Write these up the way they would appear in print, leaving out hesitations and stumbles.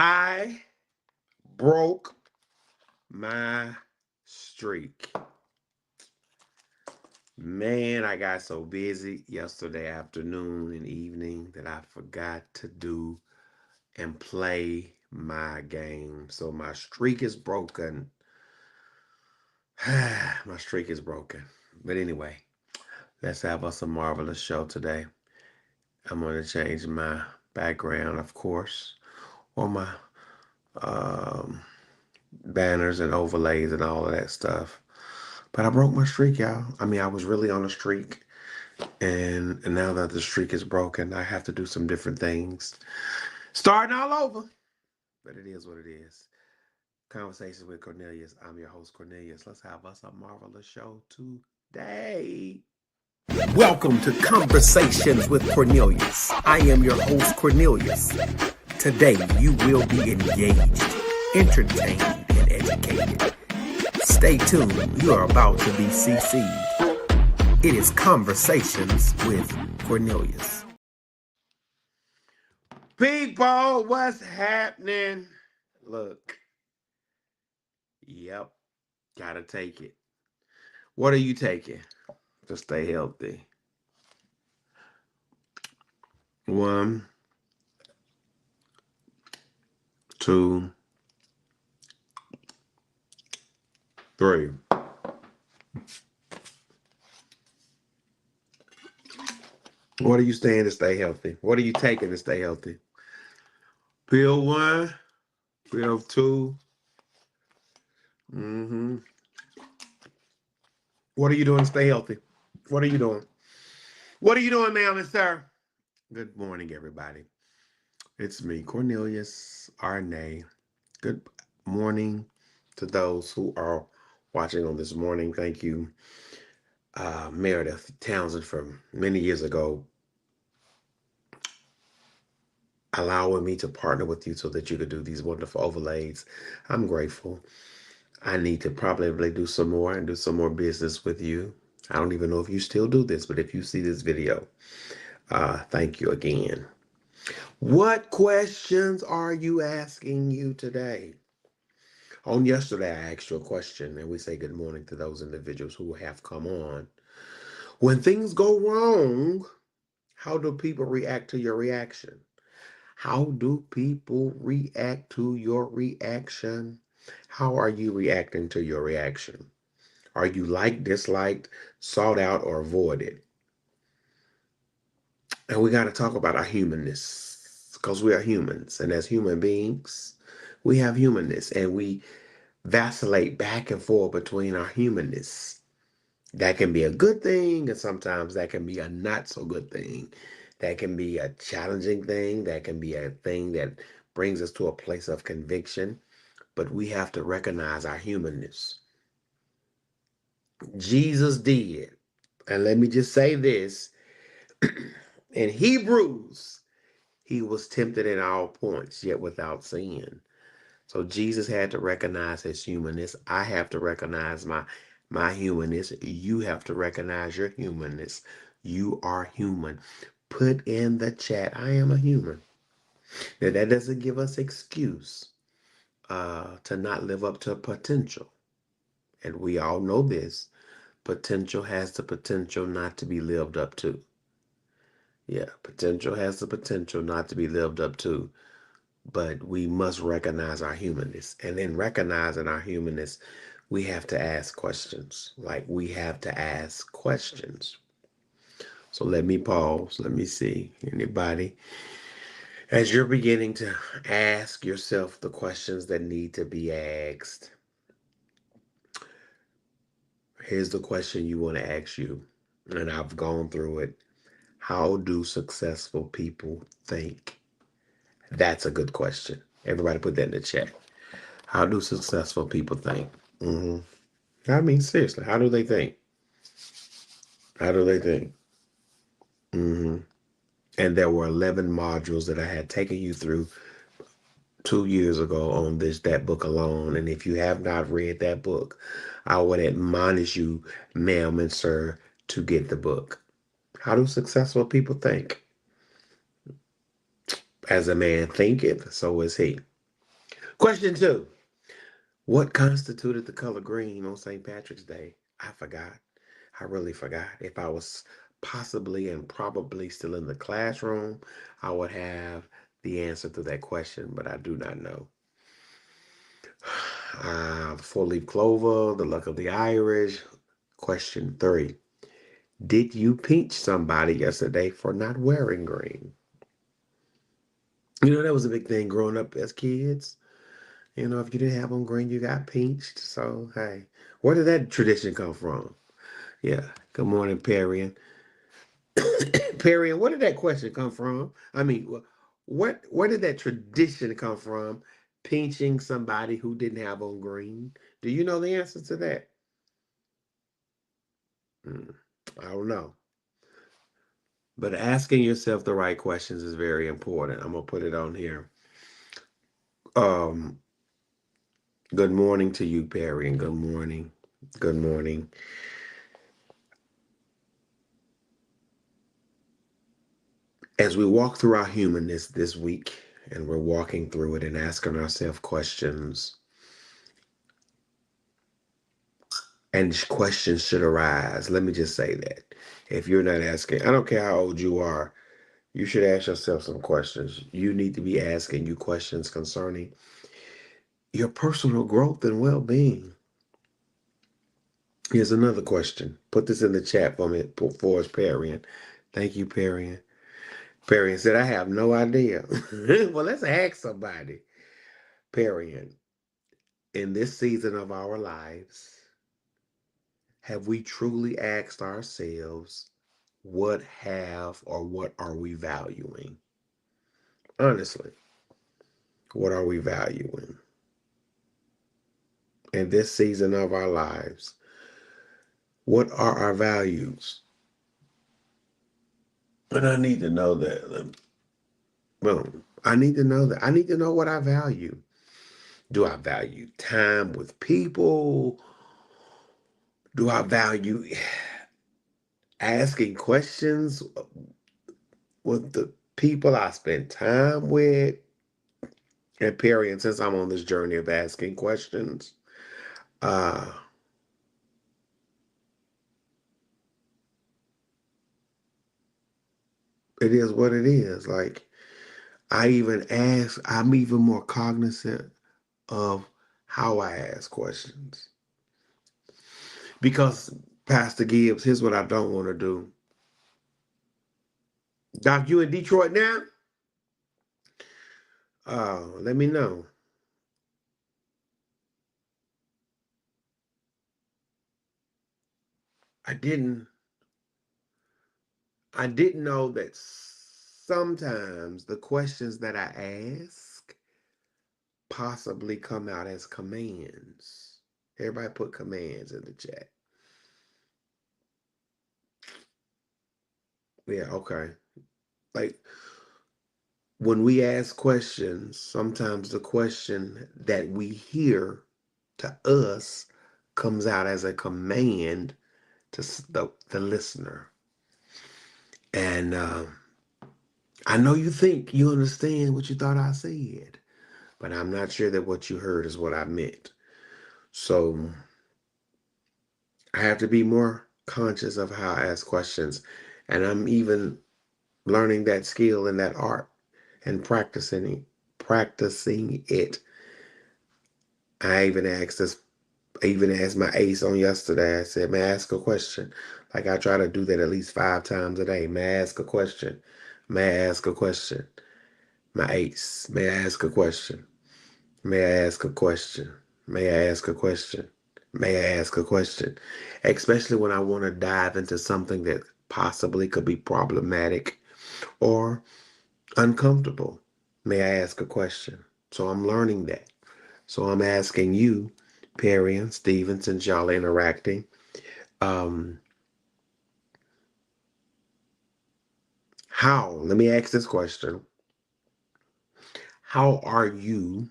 I broke my streak. Man, I got so busy yesterday afternoon and evening that I forgot to do and play my game. So my streak is broken. My streak is broken. But anyway, let's have us a marvelous show today. I'm going to change my background, of course, or my um, banners and overlays and all of that stuff. But I broke my streak, y'all. I mean, I was really on a streak. And now that the streak is broken, I have to do some different things. Starting all over. But it is what it is. Conversations with Cornelius. I'm your host, Cornelius. Let's have us a marvelous show today. Welcome to Conversations with Cornelius. I am your host, Cornelius. Today, you will be engaged, entertained, and educated. Stay tuned. You are about to be CC'd. It is Conversations with Cornelius. People, what's happening? Look. Yep. Gotta take it. What are you taking to stay healthy? 1, 2, 3. What are you staying to stay healthy? What are you taking to stay healthy? Pill 1, pill 2. What are you doing to stay healthy? What are you doing? What are you doing, ma'am and sir? Good morning, everybody. It's me, Cornelius Arnay. Good morning to those who are watching on this morning. Thank you, Meredith Townsend, from many years ago, allowing me to partner with you so that you could do these wonderful overlays. I'm grateful. I need to probably do some more and do some more business with you. I don't even know if you still do this, but if you see this video, thank you again. What questions are you asking you today? On yesterday, I asked you a question, and we say good morning to those individuals who have come on. When things go wrong, how do people react to your reaction? How do people react to your reaction? How are you reacting to your reaction? Are you liked, disliked, sought out, or avoided? And we got to talk about our humanness, because we are humans. And as human beings, we have humanness, and we vacillate back and forth between our humanness. That can be a good thing, and sometimes that can be a not so good thing. That can be a challenging thing. That can be a thing that brings us to a place of conviction. But we have to recognize our humanness. Jesus did. And let me just say this. In Hebrews, he was tempted in all points, yet without sin. So Jesus had to recognize his humanness. I have to recognize my humanness. You have to recognize your humanness. You are human. Put in the chat, I am a human. Now, that doesn't give us excuse to not live up to potential. And we all know this. Potential has the potential not to be lived up to. Yeah, potential has the potential not to be lived up to. But we must recognize our humanness. And in recognizing our humanness, we have to ask questions. Like, we have to ask questions. So let me pause. Let me see. Anybody? As you're beginning to ask yourself the questions that need to be asked, here's the question you want to ask you. And I've gone through it. How do successful people think? That's a good question. Everybody put that in the chat. How do successful people think? I mean, seriously, how do they think? How do they think? And there were 11 modules that I had taken you through 2 years ago on that book alone. And if you have not read that book, I would admonish you, ma'am and sir, to get the book. How do successful people think? As a man thinketh, so is he. Question 2. What constituted the color green on St. Patrick's Day? I forgot. I really forgot. If I was possibly and probably still in the classroom, I would have the answer to that question, but I do not know. Four-leaf clover, the luck of the Irish. Question 3. Did you pinch somebody yesterday for not wearing green? That was a big thing growing up as kids. If you didn't have on green, you got pinched. So, hey, where did that tradition come from? Yeah. Good morning, Perry. Perry, where did that question come from? I mean, where did that tradition come from? Pinching somebody who didn't have on green. Do you know the answer to that? Hmm, I don't know. But asking yourself the right questions is very important. I'm gonna put it on here. Um, Good morning to you, Perry, and good morning. Good morning. As we walk through our humanness this week, and we're walking through it and asking ourselves questions, and questions should arise. Let me just say that. If you're not asking, I don't care how old you are, you should ask yourself some questions. You need to be asking you questions concerning your personal growth and well being. Here's another question. Put this in the chat for me for us, Perry. Thank you, Perry. Perry said, I have no idea. Well, let's ask somebody. Perry, in this season of our lives, have we truly asked ourselves, what have or what are we valuing? Honestly, what are we valuing? In this season of our lives, what are our values? And I need to know that. Well, I need to know that. I need to know what I value. Do I value time with people? Do I value asking questions with the people I spend time with? And period, since I'm on this journey of asking questions, uh, it is what it is. Like, I'm even more cognizant of how I ask questions. Because, Pastor Gibbs, here's what I don't want to do. Doc, you in Detroit now? Let me know. I didn't I didn't know that sometimes the questions that I ask possibly come out as commands. Everybody put commands in the chat. Yeah, okay. Like when we ask questions, sometimes the question that we hear to us comes out as a command to the listener. And I know you think you understand what you thought I said, but I'm not sure that what you heard is what I meant. So I have to be more conscious of how I ask questions. And I'm even learning that skill and that art and practicing it. I even asked my ace on yesterday. I said, may I ask a question? Like I try to do that at least 5 times a day. May I ask a question? May I ask a question? My ace, may I ask a question? May I ask a question? May I ask a question? May I ask a question? Especially when I want to dive into something that possibly could be problematic or uncomfortable. May I ask a question? So I'm learning that. So I'm asking you, Perry and Steven, since y'all interacting, um, let me ask this question. How are you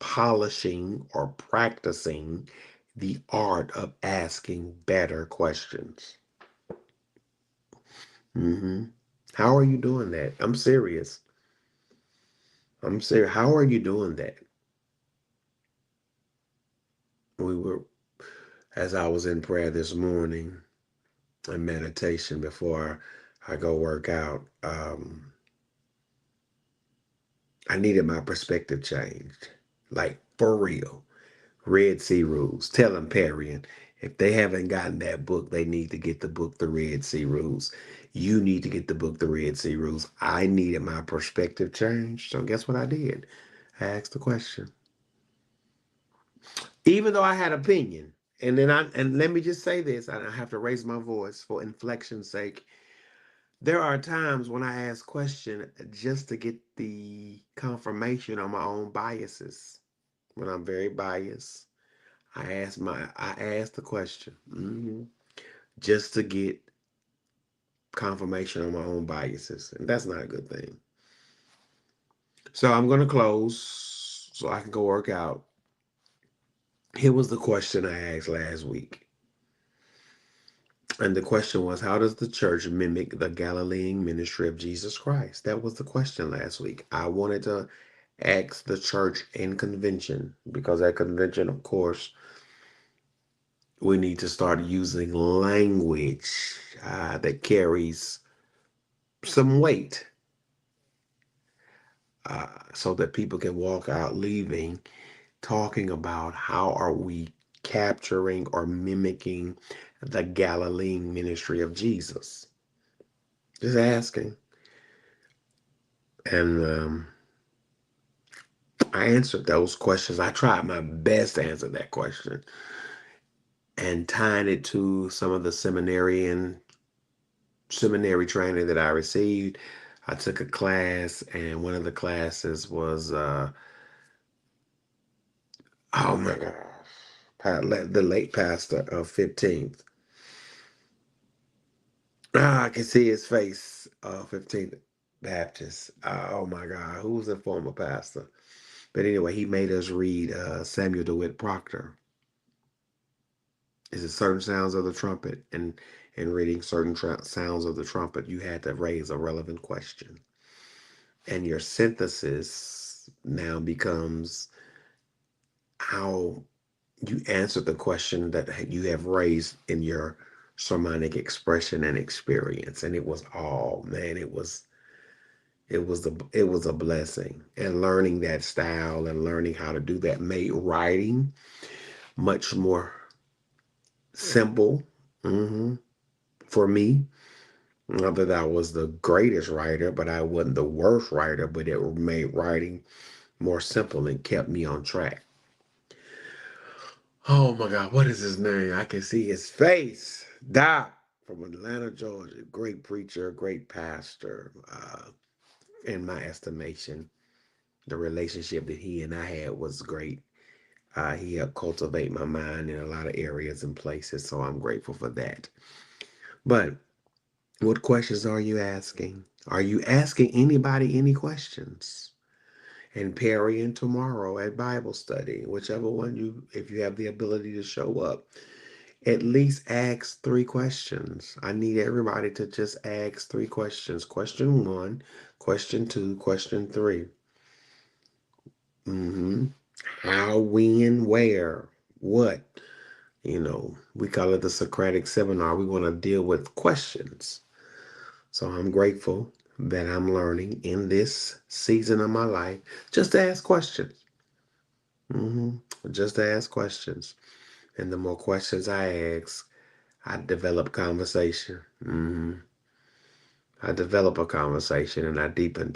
polishing or practicing the art of asking better questions? How are you doing that? I'm serious. I'm serious. How are you doing that? We were, as I was in prayer this morning and meditation before I go work out, I needed my perspective changed, like for real. Red Sea Rules. Tell them, Parian, if they haven't gotten that book, they need to get the book, The Red Sea Rules. You need to get the book, The Red Sea Rules. I needed my perspective changed. So guess what I did? I asked the question. Even though I had opinion. And let me just say this, I have to raise my voice for inflection's sake. There are times when I ask question just to get the confirmation on my own biases. When I'm very biased, I asked the question just to get confirmation on my own biases, and that's not a good thing. So I'm gonna close so I can go work out. Here was the question I asked last week, and the question was, how does the church mimic the Galilean ministry of Jesus Christ? That was the question last week. I wanted to ask the church in convention because at convention, of course, we need to start using language that carries some weight so that people can walk out leaving talking about how are we capturing or mimicking the Galilean ministry of Jesus. Just asking. And I answered those questions. I tried my best to answer that question and tying it to some of the seminary training that I received. I took a class, and one of the classes was, oh my God, the late pastor of 15th. I can see his face, 15th Baptist. Oh my God, who was the former pastor? But anyway, he made us read Samuel DeWitt Proctor. Is it certain sounds of the trumpet? And reading certain sounds of the trumpet, you had to raise a relevant question. And your synthesis now becomes how you answer the question that you have raised in your sermonic expression and experience. And it was all, man, it was a blessing. And learning that style and learning how to do that made writing much more simple for me. Not that I was the greatest writer, but I wasn't the worst writer, but it made writing more simple and kept me on track. Oh my God, what is his name? I can see his face. Doc from Atlanta, Georgia. Great preacher, great pastor. In my estimation, the relationship that he and I had was great. He helped cultivate my mind in a lot of areas and places, so I'm grateful for that. But what questions are you asking? Are you asking anybody any questions? And Perry and tomorrow at Bible study, whichever one if you have the ability to show up, at least ask 3 questions. I need everybody to just ask 3 questions. Question 1, question 2, question 3. How, when, where, what? We call it the Socratic seminar. We want to deal with questions. So I'm grateful that I'm learning in this season of my life just to ask questions. Just to ask questions. And the more questions I ask, I develop conversation. I develop a conversation and I deepen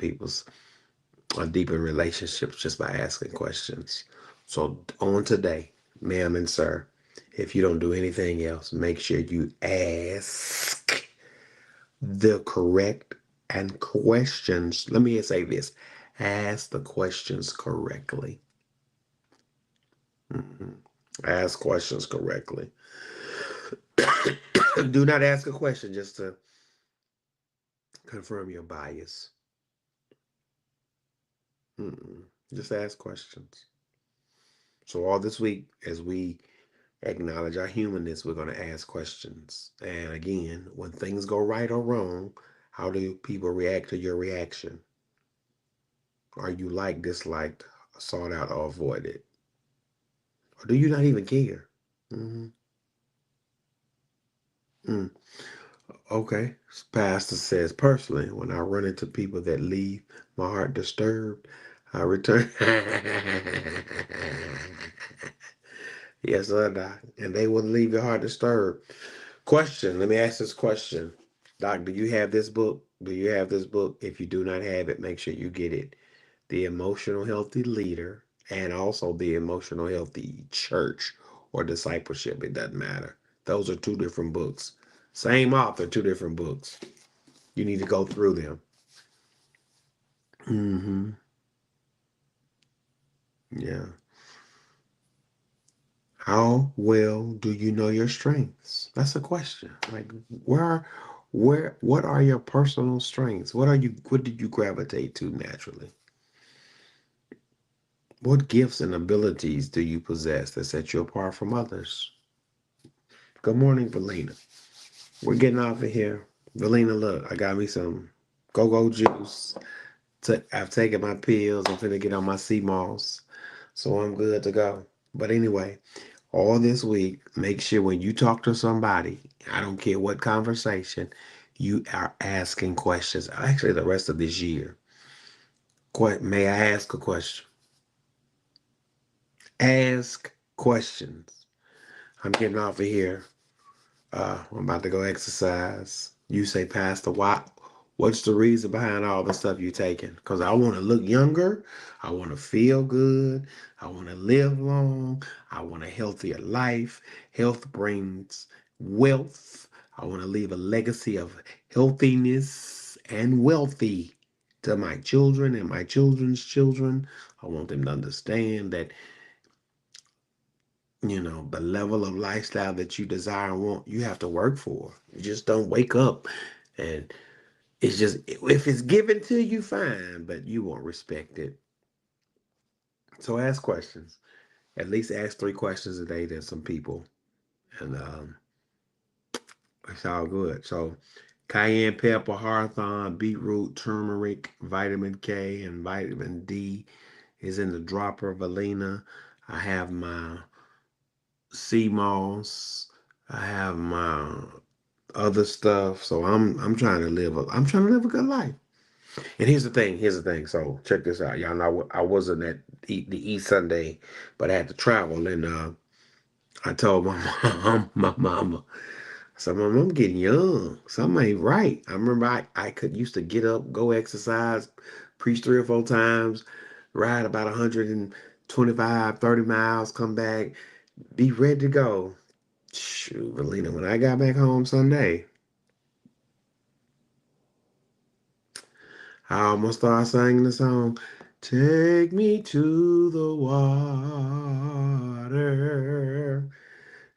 relationships just by asking questions. So on today, ma'am and sir, if you don't do anything else, make sure you ask the correct and questions. Let me say this. Ask the questions correctly. Ask questions correctly. Do not ask a question just to confirm your bias. Just ask questions. So all this week, as we acknowledge our humanness, we're going to ask questions. And again, when things go right or wrong, how do people react to your reaction? Are you liked, disliked, sought out, or avoided? Or do you not even care? Hmm. Mm. Okay. Pastor says, personally, when I run into people that leave my heart disturbed, I return. Yes, sir, Doc. And they will leave your heart disturbed. Question. Let me ask this question. Doc, do you have this book? Do you have this book? If you do not have it, make sure you get it. The Emotional Healthy Leader and also the Emotional Healthy Church or Discipleship. It doesn't matter. Those are two different books. Same author, two different books. You need to go through them. Hmm. Yeah. How well do you know your strengths? That's a question. Like what are your personal strengths? What did you gravitate to naturally? What gifts and abilities do you possess that set you apart from others? Good morning, Valina. We're getting off of here. Valina, look, I got me some go-go juice. I've taken my pills. I'm finna get on my sea moss. So I'm good to go. But anyway, all this week, make sure when you talk to somebody, I don't care what conversation, you are asking questions. Actually, the rest of this year. May I ask a question? Ask questions. I'm getting off of here. I'm about to go exercise. You say, Pastor, why? What's the reason behind all the stuff you're taking? Because I want to look younger. I want to feel good. I want to live long. I want a healthier life. Health brings wealth. I want to leave a legacy of healthiness and wealthy to my children and my children's children. I want them to understand that the level of lifestyle that you desire and want, you have to work for. You just don't wake up and it's just, if it's given to you, fine, but you won't respect it. So ask questions. At least ask 3 questions a day to some people. And it's all good. So cayenne pepper, hawthorn, beetroot, turmeric, vitamin K, and vitamin D is in the dropper. Valina. I have my sea moss. I have my other stuff. So I'm trying to live a good life. And here's the thing. So check this out. Y'all know I wasn't at the East Sunday, but I had to travel and I told my mama, I said, Mom, I'm getting young. Something ain't right. I remember I could used to get up, go exercise, preach 3 or 4 times, ride about 125, 30 miles, come back, be ready to go. Shoot, Valina, when I got back home Sunday, I almost started singing the song, Take me to the water.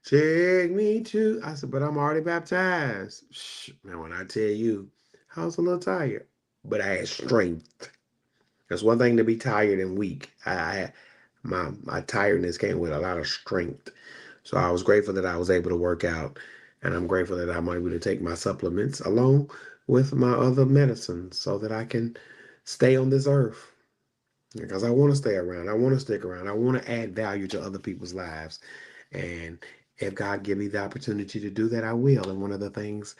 Take me to. I said, but I'm already baptized. Man, when I tell you, I was a little tired, but I had strength. It's one thing to be tired and weak. My tiredness came with a lot of strength. So I was grateful that I was able to work out, and I'm grateful that I'm able to take my supplements along with my other medicines so that I can stay on this earth. Because I want to stay around. I want to stick around. I want to add value to other people's lives. And if God give me the opportunity to do that, I will. And one of the things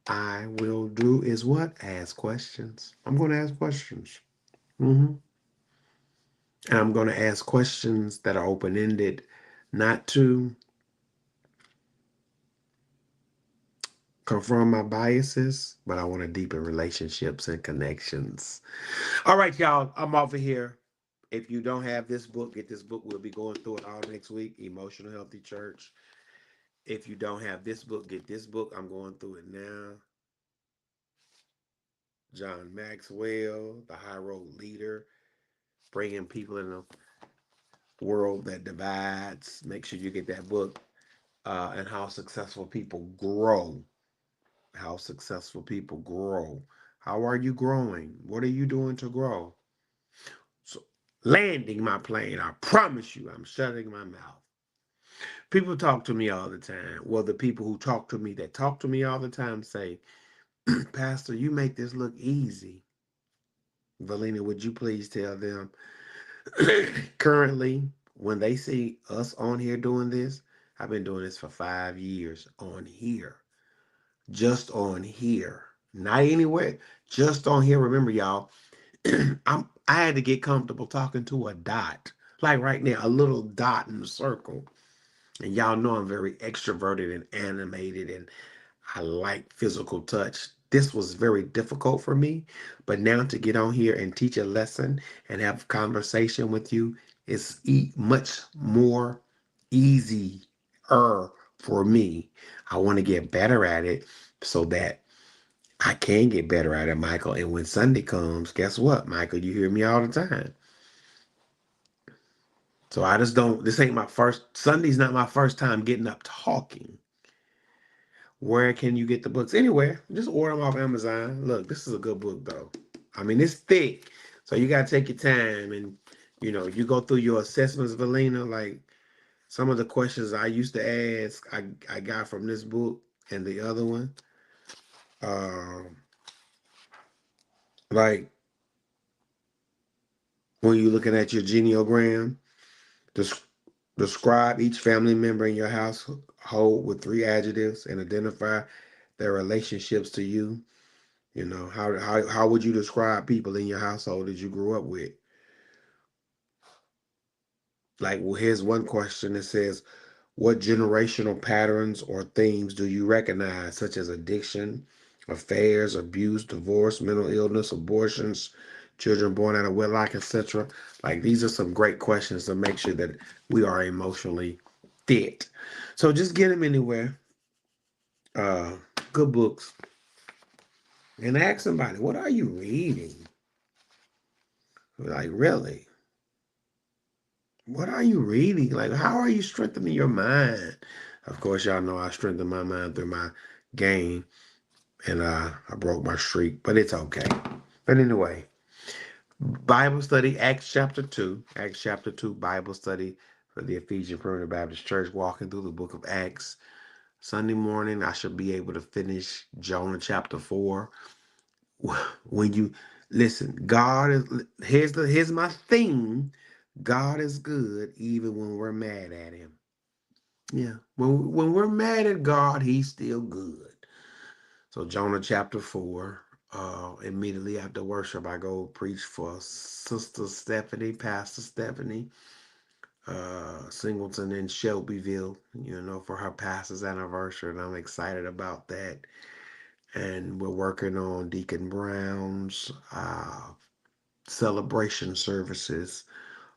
I will do is what? Ask questions. I'm going to ask questions. Hmm. And I'm going to ask questions that are open-ended, not to confirm my biases, but I want to deepen relationships and connections. All right, y'all. I'm off of here. If you don't have this book, get this book. We'll be going through it all next week. Emotional Healthy Church. If you don't have this book, get this book. I'm going through it now. John Maxwell, The High Road Leader, bringing people in a world that divides. Make sure you get that book. And how successful people grow. How successful people grow. How are you growing? What are you doing to grow? So, landing my plane, I promise you, I'm shutting my mouth. People talk to me all the time. Well, the people who talk to me all the time say, Pastor, you make this look easy. Valina, would you please tell them currently when they see us on here doing this, I've been doing this for 5 years on here, just on here, not anywhere, just on here. Remember, y'all, I had to get comfortable talking to a dot, like right now, a little dot in the circle. And y'all know I'm very extroverted and animated, and I like physical touch. This was very difficult for me, but now to get on here and teach a lesson and have conversation with you is much more easier for me. I want to get better at it so that I can get better at it, Michael. And when Sunday comes, guess what, Michael? You hear me all the time. So I just don't, this ain't my first, Sunday's not my first time getting up talking. Where can you get the books? Anywhere. Just order them off Amazon. Look, this is a good book, though. I mean, it's thick. So you got to take your time. And, you go through your assessments, Valina, like some of the questions I used to ask, I got from this book and the other one. Um, like when you're looking at your genealogram, des- describe each family member in your household with 3 adjectives and identify their relationships to you. How would you describe people in your household that you grew up with? Like, well, here's one question that says, what generational patterns or themes do you recognize, such as addiction, affairs, abuse, divorce, mental illness, abortions, children born out of wedlock, etc.? Like, these are some great questions to make sure that we are emotionally fit. So just get them anywhere. Uh, Good books. And ask somebody, what are you reading? Like, really? What are you reading? Like, how are you strengthening your mind? Of course, y'all know I strengthened my mind through my game, and I broke my streak, but it's okay. But anyway, Bible study, Acts chapter 2. Acts chapter 2, Bible study for the Ephesian Primitive Baptist Church, walking through the book of Acts. Sunday morning, I should be able to finish Jonah chapter 4. When you listen, God is here's my theme. God is good even when we're mad at him. Yeah. When we're mad at God, he's still good. So Jonah chapter 4. Immediately after worship, I go preach for Sister Stephanie, Pastor Stephanie, Singleton in Shelbyville, for her pastor's anniversary, and I'm excited about that. And we're working on Deacon Brown's celebration services.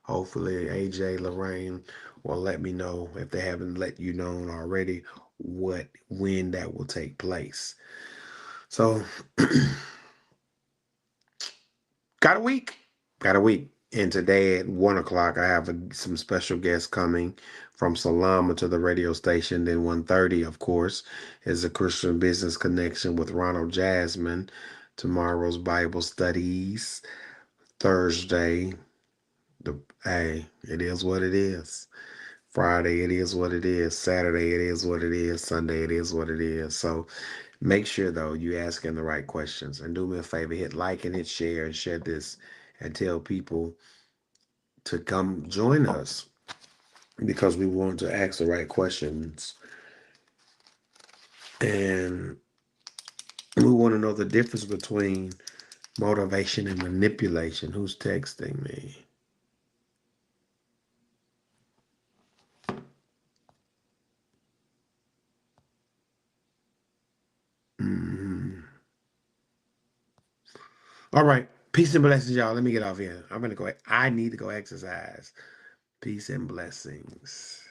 Hopefully, AJ Lorraine will let me know, if they haven't let you know already, when that will take place. So, got a week. Got a week. And today at 1 o'clock, I have some special guests coming from Salama to the radio station. Then 1:30, of course, is a Christian Business Connection with Ronald Jasmine. Tomorrow's Bible studies. Thursday, it is what it is. Friday, it is what it is. Saturday, it is what it is. Sunday, it is what it is. So make sure, though, you asking the right questions. And do me a favor, hit like and hit share and share this and tell people to come join us, because we want to ask the right questions. And we want to know the difference between motivation and manipulation. Who's texting me? Mhm. All right. Peace and blessings, y'all. Let me get off here. I need to go exercise. Peace and blessings.